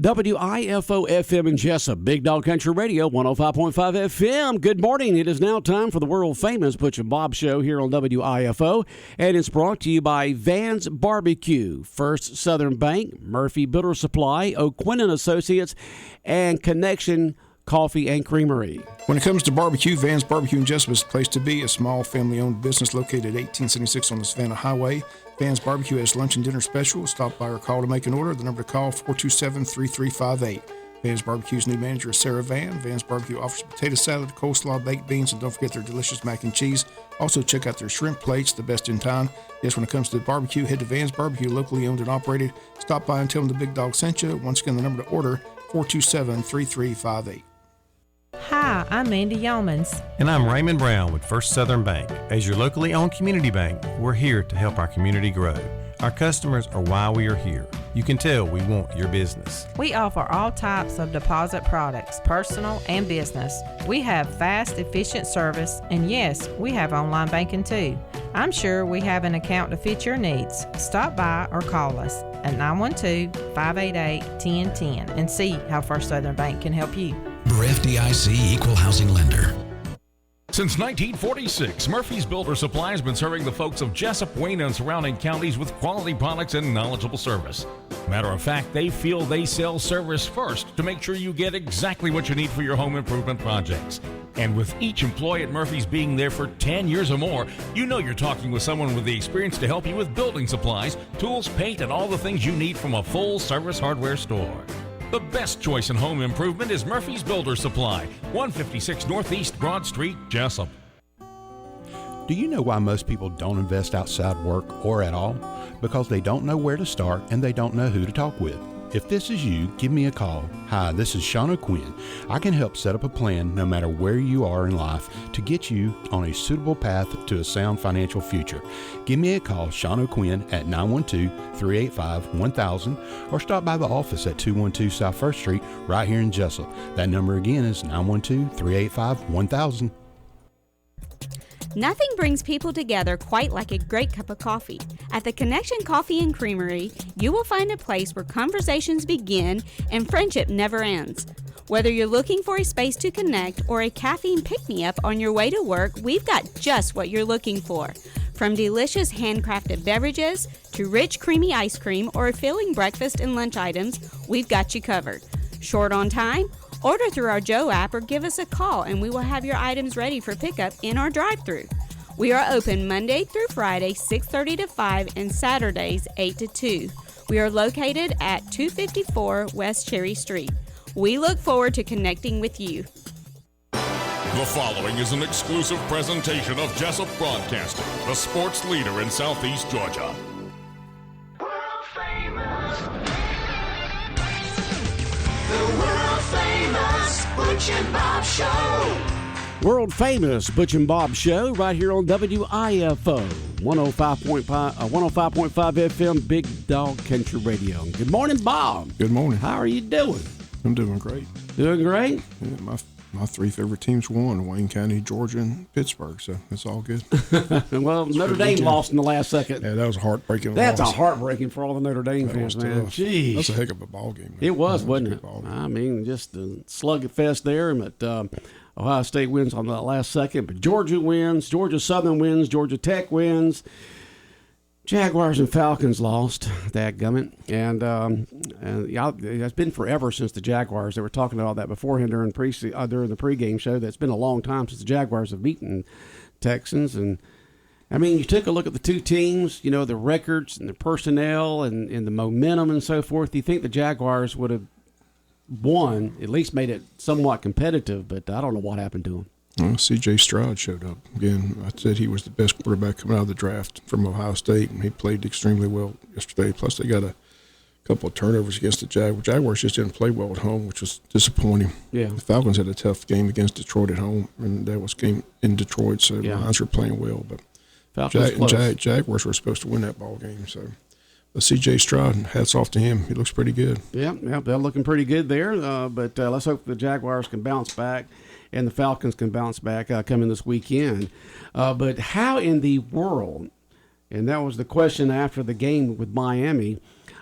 WIFO FM in Jesup, Big Dog Country Radio, 105.5 FM. Good morning. It is now time for the world-famous Butch and Bob Show here on WIFO, and it's brought to you by Van's Barbecue, First Southern Bank, Murphy Builder Supply, O'Quinn & Associates, and Connection Coffee and Creamery. When it comes to barbecue, Van's Barbecue in Jesup is the place to be. A small family-owned business located at 1876 on the Savannah Highway. Van's Barbecue has lunch and dinner special. Stop by or call to make an order. The number to call, 427-3358. Van's Barbecue's new manager is Sarah Van. Van's Barbecue offers potato salad, coleslaw, baked beans, and don't forget their delicious mac and cheese. Also, check out their shrimp plates, the best in town. Yes, when it comes to the barbecue, head to Van's Barbecue, locally owned and operated. Stop by and tell them the Big Dog sent you. Once again, the number to order, 427-3358. Hi, I'm Mandy Yeomans. And I'm Raymond Brown with First Southern Bank. As your locally owned community bank, we're here to help our community grow. Our customers are why we are here. You can tell we want your business. We offer all types of deposit products, personal and business. We have fast, efficient service, and yes, we have online banking too. I'm sure we have an account to fit your needs. Stop by or call us at 912-588-1010 and see how First Southern Bank can help you. FDIC Equal Housing Lender. Since 1946, Murphy's Builder Supply has been serving the folks of Jesup, Wayne, and surrounding counties with quality products and knowledgeable service. Matter of fact, they feel they sell service first to make sure you get exactly what you need for your home improvement projects. And with each employee at Murphy's being there for 10 years or more, you know you're talking with someone with the experience to help you with building supplies, tools, paint, and all the things you need from a full-service hardware store. The best choice in home improvement is Murphy's Builder Supply, 156 Northeast Broad Street, Jesup. Do you know why most people don't invest outside work or at all? Because they don't know where to start and they don't know who to talk with. If this is you, give me a call. Hi, this is Sean O'Quinn. I can help set up a plan no matter where you are in life to get you on a suitable path to a sound financial future. Give me a call, Sean O'Quinn, at 912-385-1000 or stop by the office at 212 South 1st Street right here in Jesup. That number again is 912-385-1000. Nothing brings people together quite like a great cup of coffee. At the Connection Coffee and Creamery, you will find a place where conversations begin and friendship never ends. Whether you're looking for a space to connect or a caffeine pick-me-up on your way to work, we've got just what you're looking for. From delicious handcrafted beverages to rich creamy ice cream or a filling breakfast and lunch items, we've got you covered. Short on time? Order through our Joe app or give us a call and we will have your items ready for pickup in our drive-thru. We are open Monday through Friday, 6:30 to 5, and Saturdays, 8 to 2. We are located at 254 West Cherry Street. We look forward to connecting with you. The following is an exclusive presentation of Jesup Broadcasting, the sports leader in Southeast Georgia. World famous. The world famous Butch and Bob Show. World famous Butch and Bob Show right here on WIFO, 105.5 FM, Big Dog Country Radio. Good morning, Bob. Good morning. How are you doing? I'm doing great. Doing great? Yeah, my three favorite teams won, Wayne County, Georgia, and Pittsburgh, so it's all good. Well, Notre Dame lost in the last second. Yeah, that was a heartbreaking That's loss. a heartbreaking for all the Notre Dame fans, man. Jeez. That's a heck of a ball game. Man. It was, wasn't it? I mean, just a slugfest there. But Ohio State wins on the last second. But Georgia wins. Georgia Southern wins. Georgia Tech wins. Jaguars and Falcons lost, dadgummit. And yeah, it's been forever since the Jaguars. They were talking about that beforehand during the pregame show. That's been a long time since the Jaguars have beaten Texans. And, I mean, you took a look at the two teams, you know, the records and the personnel and the momentum and so forth. Do you think the Jaguars would have won, at least made it somewhat competitive? But I don't know what happened to them. Well, C.J. Stroud showed up. Again, I said he was the best quarterback coming out of the draft from Ohio State, and he played extremely well yesterday. Plus, they got a couple of turnovers against the Jaguars. Jaguars just didn't play well at home, which was disappointing. Yeah. The Falcons had a tough game against Detroit at home, and that was a game in Detroit, so the Lions were playing well. But Jaguars were supposed to win that ball game. So, C.J. Stroud, hats off to him. He looks pretty good. Yeah, they're looking pretty good there. But let's hope the Jaguars can bounce back and the Falcons can bounce back coming this weekend. But how in the world, and that was the question after the game with Miami,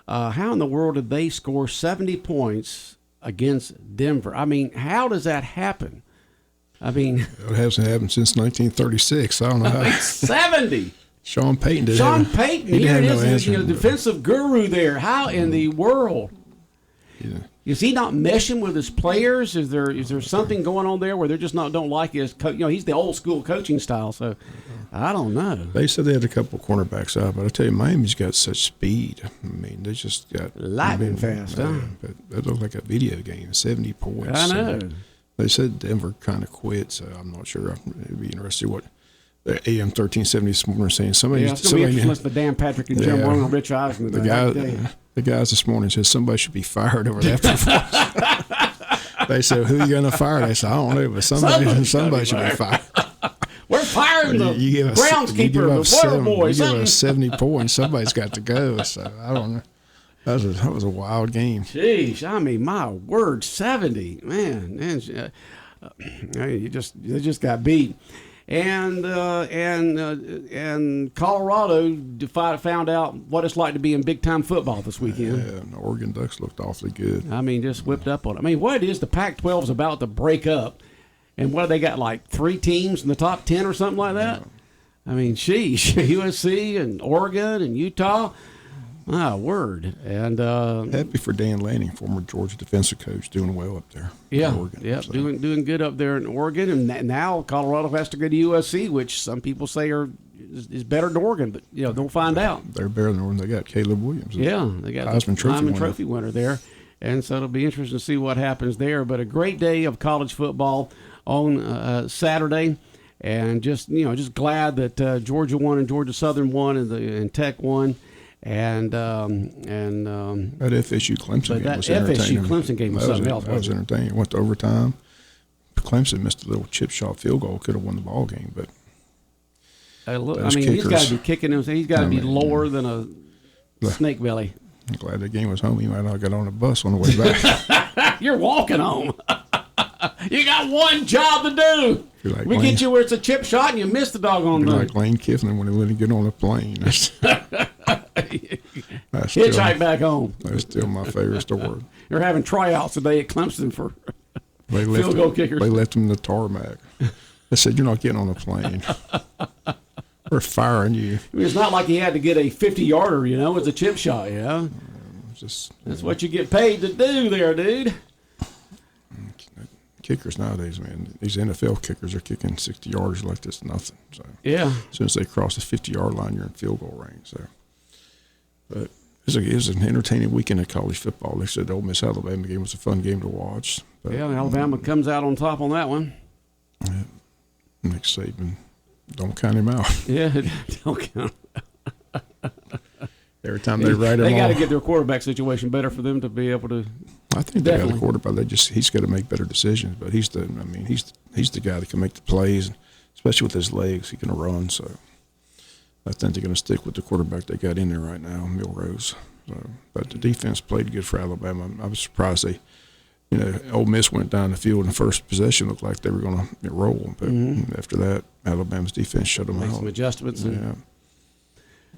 How in the world did they score 70 points against Denver? I mean, how does that happen? I mean, it hasn't happened since 1936. I don't know how. 70. Sean Payton did. Sean Payton, he here didn't it have no is, answer. defensive guru there. How in the world? Yeah. Is he not meshing with his players? Is there something going on there where they're just don't like his he's the old school coaching style, so I don't know. They said they had a couple of cornerbacks out, but I tell you, Miami's got such speed. I mean, they just got lightning fast, huh? But it looked like a video game, 70 points. I know. They said Denver kind of quit, so I'm not sure. It'd be interesting what the AM 1370 this morning saying. Somebody, it's going to be interesting to listen to Dan Patrick and Jim Warren and Rich Eisen. The guys this morning said somebody should be fired over that performance. They said, "Who are you going to fire?" They said, "I don't know, but somebody should be fired." We're firing the groundskeeper, the water boy. You give us 70 points, somebody's got to go. So I don't know. That was a wild game. Jeez, I mean, my word, 70, man, they just got beat, and Colorado found out what it's like to be in big time football this weekend. Yeah, and the Oregon Ducks looked awfully good. I mean, just whipped up on it. I mean, what it is, the Pac-12 is about to break up, and what they got, like 3 teams in the top 10 or something like that. I mean, sheesh, USC and Oregon and Utah. My word. And happy for Dan Lanning, former Georgia defensive coach, doing well up there. Yeah, Oregon, so. doing good up there in Oregon. And now Colorado has to go to USC, which some people say is better than Oregon, but they'll find out. They're better than Oregon. They got Caleb Williams. Yeah, they got Heisman Trophy winner there. And so it'll be interesting to see what happens there. But a great day of college football on Saturday. And just glad that Georgia won and Georgia Southern won and Tech won. And that FSU Clemson game was entertaining. FSU Clemson game was something else. That was entertaining. Went to overtime. Clemson missed a little chip shot field goal. Could have won the ball game, but he's got to be kicking him. He's got to be lower than a snake belly. I'm glad the game was home. He might not got on a bus on the way back. You're walking home. You got one job to do. We get you where it's a chip shot and you miss the doggone thing. Like Lane Kiffin when he wouldn't get on a plane. Hitchhike back home. That's still my favorite story. They're having tryouts today at Clemson for field goal kickers. They left him in the tarmac. They said, "You're not getting on a plane. We're firing you." I mean, it's not like he had to get a 50-yarder, It's a chip shot, That's what you get paid to do there, dude. Kickers nowadays, man, these NFL kickers are kicking 60 yards like this nothing. So yeah, as soon as they cross the 50-yard line, you're in field goal range. So, but it was an entertaining weekend of college football. They said the Ole Miss Alabama game was a fun game to watch. But, Alabama comes out on top on that one. Yeah, Nick Saban, don't count him out. Yeah, don't count. Every time they write him, they got to get their quarterback situation better for them to be able to. I think they got a quarterback. He's got to make better decisions. But he's the guy that can make the plays, especially with his legs. He can run. So I think they're going to stick with the quarterback they got in there right now, Milrose. So, but the defense played good for Alabama. I was surprised Ole Miss went down the field in the first possession, looked like they were going to roll. But after that, Alabama's defense shut them out. Make some adjustments. Yeah.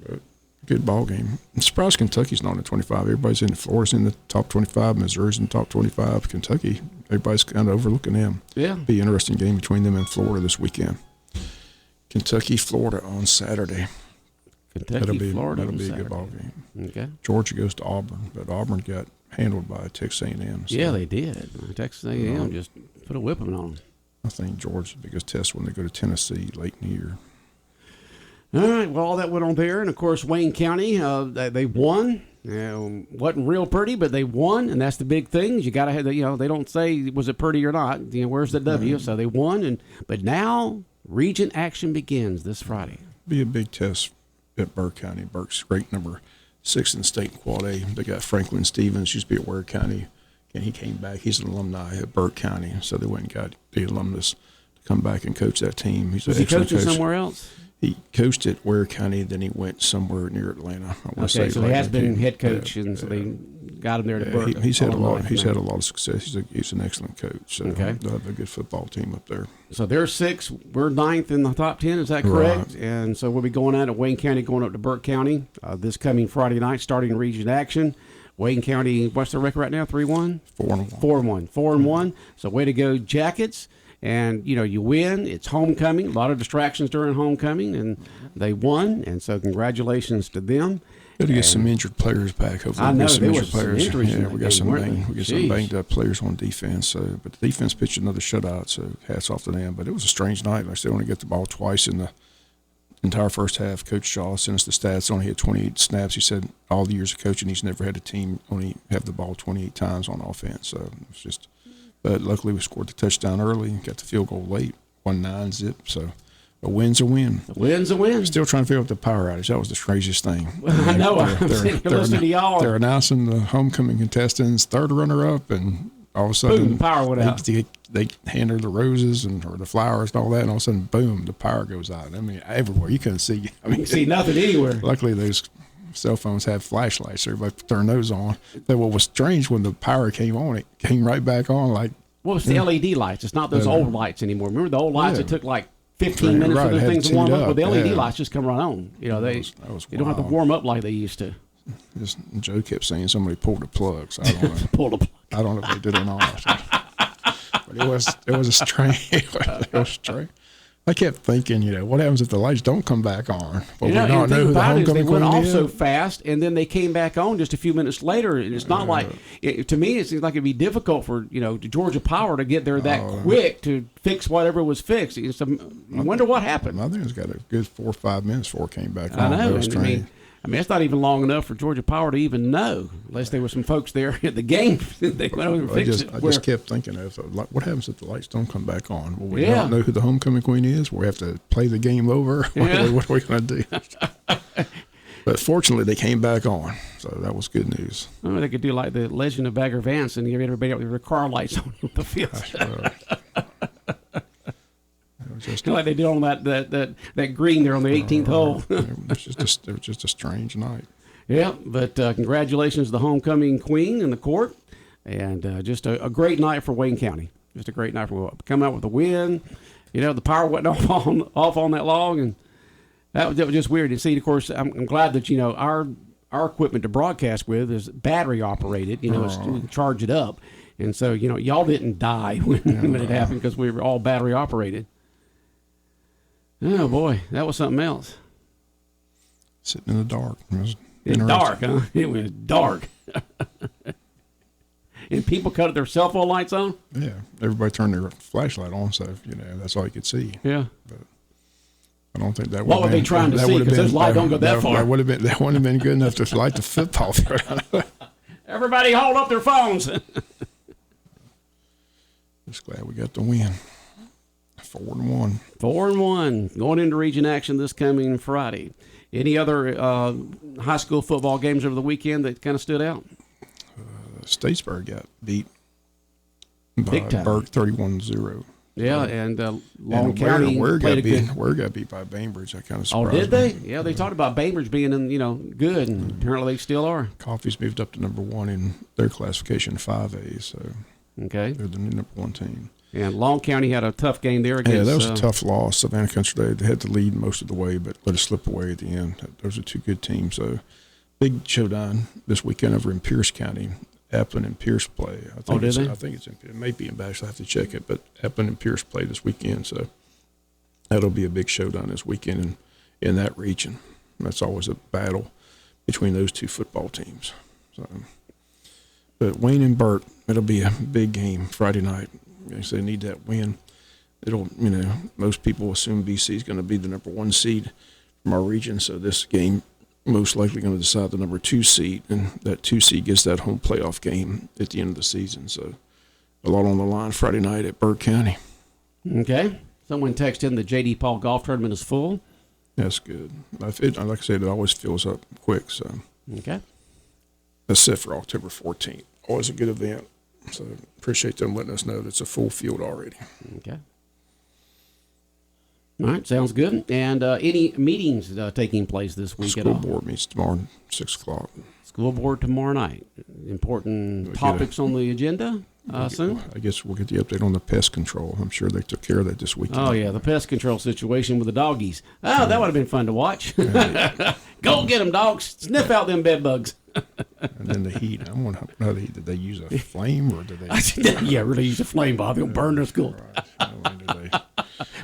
But good ball game. I'm surprised Kentucky's not in the 25. Everybody's in Florida's in the top 25. Missouri's in the top 25. Kentucky, everybody's kind of overlooking them. Yeah. Be an interesting game between them and Florida this weekend. Kentucky, Florida on Saturday. Florida. That'll be a good ball game. Okay. Georgia goes to Auburn, but Auburn got handled by Texas A&M. So yeah, they did. Texas A&M just put a whipping on them. I think Georgia's the biggest test when they go to Tennessee late in the year. All right, well, all that went on there. And, of course, Wayne County, they won. Wasn't real pretty, but they won, and that's the big thing. You got to have, they don't say was it pretty or not. Where's the W? So they won, but now region action begins this Friday. Be a big test at Burke County. Burke's ranked number 6 in the state in Quad A. They got Franklin Stevens, used to be at Ware County, and he came back. He's an alumni at Burke County, so they went and got the alumnus to come back and coach that team. He's Was an he excellent coaching coach. somewhere else? He coached at Ware County, then he went somewhere near Atlanta. I wanna say Okay, so he has been head coach, Yeah, and so they got him there to yeah, Burke. he's had a lot. automatically. He's had a lot of success. He's an excellent coach. So Okay. they'll have a good football team up there. So they're 6. We're 9th in the top 10. Is that correct? And so we'll be going out of Wayne County, going up to Burke County this coming Friday night, starting region action. Wayne County, what's their record right now? 3-1? 4-1. 4-1. 4-1. So way to go, Jackets. And, you win. It's homecoming. A lot of distractions during homecoming, and they won. And so congratulations to them. Got to get some injured players back. Hopefully, I know, get some there injured was some players. injuries in Yeah, that we got game, some weren't banged. there? We got some Jeez. banged up players on defense. So, but the defense pitched another shutout. So hats off to them. But it was a strange night. Like I said, only get the ball twice in the entire first half. Coach Shaw sent us the stats. Only had 28 snaps. He said all the years of coaching, he's never had a team only have the ball 28 times on offense. So it's just. But luckily, we scored the touchdown early. Got the field goal late. 1-9 zip. So a win's a win. A win's a win. Still trying to figure out the power outage. That was the craziest thing. I know. I'm sitting here listening to y'all. They're announcing the homecoming contestants, third runner-up, and all of a sudden, Boom, power went out. They hand her the roses or the flowers and all that, and all of a sudden, boom, the power goes out. I mean, everywhere. You couldn't see. I mean, You see nothing anywhere. Luckily, those cell phones had flashlights. Everybody turned those on. But what was strange, when the power came on, it came right back on like. Well, it's the LED lights. It's not those old lights anymore. Remember the old lights? Yeah. It took like 15 minutes for Right, the had things it to warm teed up. Well, up, the LED yeah. lights just come right on. They That was don't have to wild. warm up like they used to. Just, Joe kept saying somebody pulled the plug. So I don't know. Pull the plug. I don't know if they did or not. But it was a strange. It was strange. I kept thinking, what happens if the lights don't come back on? Well, we And don't the know thing who the about it is they homecoming went queen off is. so fast, and then they came back on just a few minutes later. And it's not like to me, it seems like it'd be difficult for Georgia Power to get there that quick to fix whatever was fixed. I wonder what happened. I think it's got a good 4 or 5 minutes before it came back on. I know. It was And strange. I mean, it's not even long enough for Georgia Power to even know, unless there were some folks there at the game. They went over and fixed it. I just kept thinking, what happens if the lights don't come back on? Well, we Yeah. don't know who the homecoming queen is. We have to play the game over. Yeah. What are we going to do? But fortunately, they came back on, so that was good news. Well, they could do like the Legend of Bagger Vance and give everybody up with their car lights on the field. It was just, Like they did on that green there on the 18th hole. it was just a strange night. Yeah, but congratulations to the homecoming queen in the court, and just a great night for Wayne County. Just a great night for coming out with a win. The power went off on that long, and that was just weird to see. Of course, I'm glad that our equipment to broadcast with is battery operated. We can charge it up, and so y'all didn't die when it happened because we were all battery operated. Oh boy, that was something else. Sitting in the dark. It was It's interesting. dark, huh? It was dark. And people cut their cell phone lights on? Yeah, everybody turned their flashlight on, so that's all you could see. Yeah. I don't think that. What were they trying to see? Because those lights don't go that far. That wouldn't have been good enough to light the football field. Everybody hold up their phones. Just glad we got the win. 4-1. 4-1 going into region action this coming Friday. Any other high school football games over the weekend that kind of stood out? Statesburg got beat by Big time. Burke 31-0. Yeah, and Long And County Ware played got a good. Ware got beat by Bainbridge. That kind of Oh, surprised did they? me. Yeah, they talked about Bainbridge being good, and apparently they still are. Coffee's moved up to number 1 in their classification 5A, so Okay. they're the new number 1 team. And Long County had a tough game there against. Yeah, that was a tough loss. Savannah Country, they had the lead most of the way, but let it slip away at the end. Those are two good teams. So big showdown this weekend over in Pierce County. Applin and Pierce play. I think did they? I think it may be in Bash. I have to check it, but Applin and Pierce play this weekend, so that'll be a big showdown this weekend in that region. That's always a battle between those two football teams. So, but Wayne and Burt, it'll be a big game Friday night. They need that win. It'll, most people assume BC is going to be the number 1 seed from our region, so this game most likely going to decide the number 2 seed, and that 2 seed gets that home playoff game at the end of the season. So a lot on the line Friday night at Burke County. Okay. Someone texted in the J.D. Paul golf tournament is full. That's good. Like I said, it always fills up quick. So Okay. that's set for October 14th. Always a good event. So appreciate them letting us know that it's a full field already. Okay. All right, sounds good. And any meetings taking place this week at all? School board meets tomorrow at 6 o'clock. School board tomorrow night. Important topics on the agenda soon? I guess we'll get the update on the pest control. I'm sure they took care of that this weekend. Oh, yeah, the pest control situation with the doggies. Oh, that would have been fun to watch. Go get them, dogs. Sniff out them bed bugs. And then the heat. I want to know, did they use a flame or did they? Yeah, really use a flame, Bob. They'll burn their school.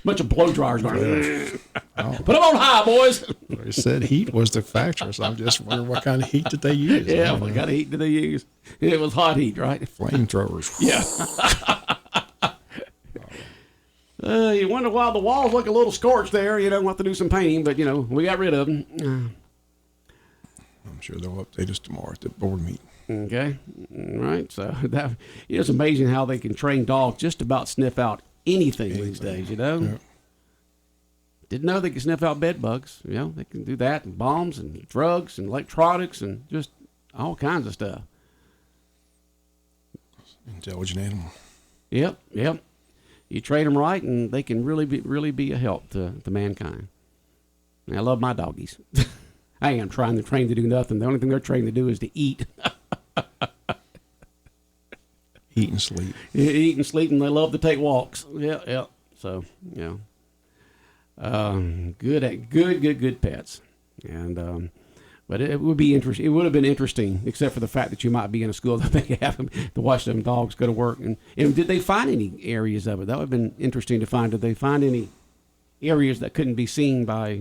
Bunch of blow dryers going. Put them on high, boys. They said heat was the factor, so I'm just wondering what kind of heat did they use? Yeah, what kind of heat did they use? It was hot heat, right? Flamethrowers. Yeah. You wonder why the walls look a little scorched there. You know, we'll have to do some painting, but, we got rid of them. I'm sure they'll update us tomorrow at the board meeting. Okay. All right. So it's amazing how they can train dogs just about sniff out anything these days, Yeah. Didn't know they could sniff out bed bugs. They can do that, and bombs and drugs and electronics and just all kinds of stuff. Intelligent animal. Yep. You train them right, and they can really be a help to mankind. And I love my doggies. I am trying to train to do nothing. The only thing they're trained to do is to eat. Eat and sleep. Eat and sleep, and they love to take walks. Yeah. So, good pets. And but it would be interesting. It would have been interesting, except for the fact that you might be in a school that they have them to watch them dogs go to work. And did they find any areas of it? That would have been interesting to find. Did they find any areas that couldn't be seen by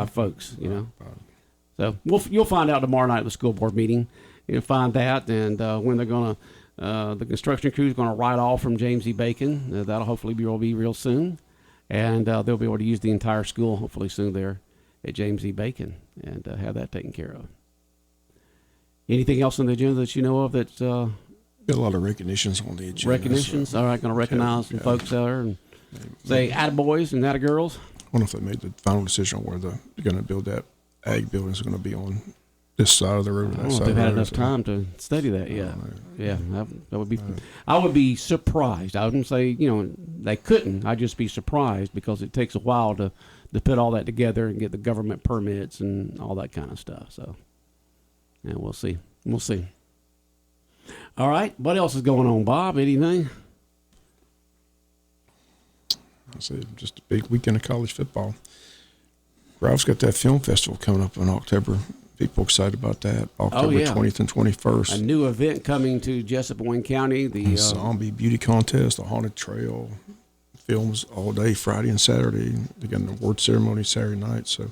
folks? So you'll find out tomorrow night at the school board meeting. You'll find that, and when they're going to. The construction crew is going to ride off from James E. Bacon. That'll hopefully be real soon. And they'll be able to use the entire school hopefully soon there at James E. Bacon and have that taken care of. Anything else on the agenda that you know of that's... Got a lot of recognitions on the agenda. Recognitions? All right, going to recognize some folks out there and say attaboys and attagirls. I wonder if they made the final decision on where they're going to build that ag building is going to be on this side of the road or that side of the road. They've had enough time to study that yet. Yeah, that would be. I would be surprised. I wouldn't say they couldn't. I'd just be surprised because it takes a while to put all that together and get the government permits and all that kind of stuff. So, yeah, we'll see. All right, what else is going on, Bob? Anything? I said just a big weekend of college football. Ralph's got that film festival coming up in October. People excited about that. October 20th and 21st. A new event coming to Jesup, Wayne County. The Zombie Beauty Contest, the Haunted Trail, films all day, Friday and Saturday. They got an award ceremony Saturday night, so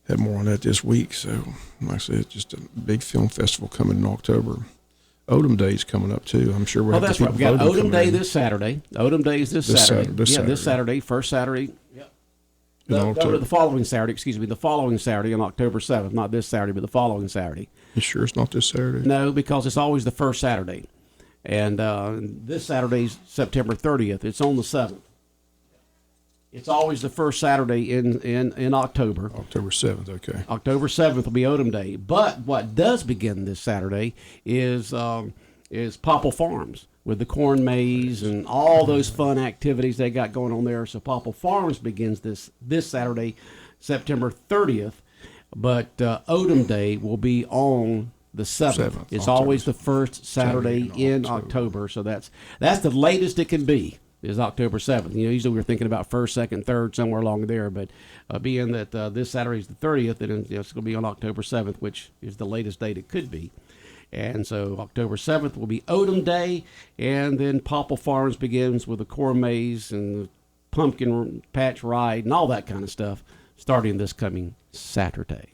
have more on that this week. So, like I said, just a big film festival coming in October. Odom Day is coming up, too. I'm sure we'll have that's right. We got Odom Day this Saturday. Odom Day is this Saturday. This Saturday, first Saturday. Yep. The following Saturday, the following Saturday on October 7th. Not this Saturday, but the following Saturday. You sure it's not this Saturday? No, because it's always the first Saturday. And this Saturday's September 30th. It's on the 7th. It's always the first Saturday in October. October 7th, okay. October 7th will be Odom Day. But what does begin this Saturday is Popple Farms with the corn maze and all those fun activities they got going on there. So Popple Farms begins this Saturday, September 30th. But Odom Day will be on the 7th. It's October. Always the first Saturday in October. So that's the latest it can be, is October 7th. Usually we're thinking about 1st, 2nd, 3rd, somewhere along there. But being that this Saturday is the 30th, then it's going to be on October 7th, which is the latest date it could be. And so October 7th will be Odom Day, and then Popple Farms begins with the corn maze and the pumpkin patch ride and all that kind of stuff starting this coming Saturday.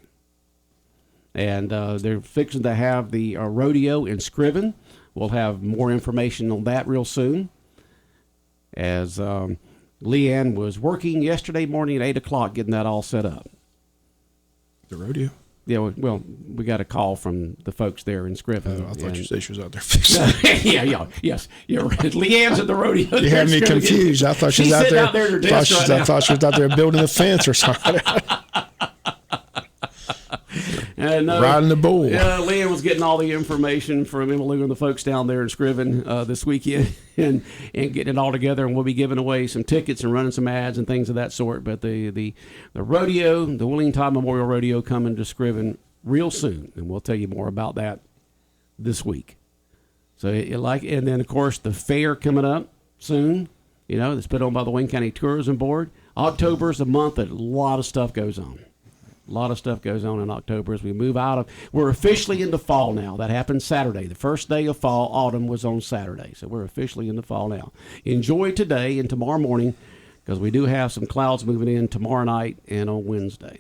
And they're fixing to have the rodeo in Scriven. We'll have more information on that real soon. As Leanne was working yesterday morning at 8 o'clock getting that all set up. The rodeo? Yeah, well, we got a call from the folks there in Scriven. Oh, I thought you said she was out there fixing it. Yes. Leanne's at the rodeo. You had me confused. I thought she was out there. I thought she was out there building a fence or something. And riding the bull. Yeah, Leanne was getting all the information from Emily and the folks down there in Scriven this weekend and getting it all together. And we'll be giving away some tickets and running some ads and things of that sort. But the rodeo, the William Todd Memorial Rodeo, coming to Scriven real soon, and we'll tell you more about that this week. So and then of course the fair coming up soon. That's put on by the Wayne County Tourism Board. October is a month that a lot of stuff goes on. A lot of stuff goes on in October as we move out of. We're officially into fall now. That happened Saturday. The first day of fall, autumn, was on Saturday. So we're officially into fall now. Enjoy today and tomorrow morning, because we do have some clouds moving in tomorrow night and on Wednesday,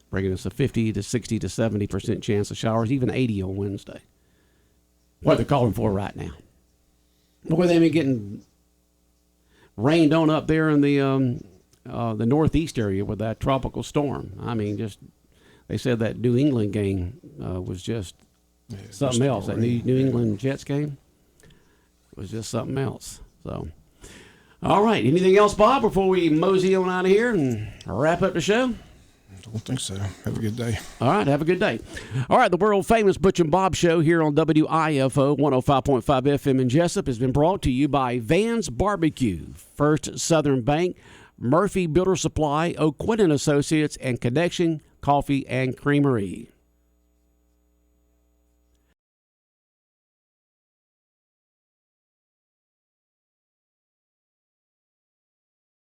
bringing us a 50 to 60 to 70% chance of showers, even 80 on Wednesday. What they're calling for right now. Boy, they've been getting rained on up there in the northeast area with that tropical storm. I mean, they said that New England game was just something else. That New England Jets game was just something else. So, all right. Anything else, Bob, before we mosey on out of here and wrap up the show? I don't think so. Have a good day. All right, have a good day. All right, the world-famous Butch and Bob Show here on WIFO 105.5 FM in Jesup has been brought to you by Van's Barbecue, First Southern Bank, Murphy Builder Supply, O'Quinn & Associates, and Connection Coffee and Creamery.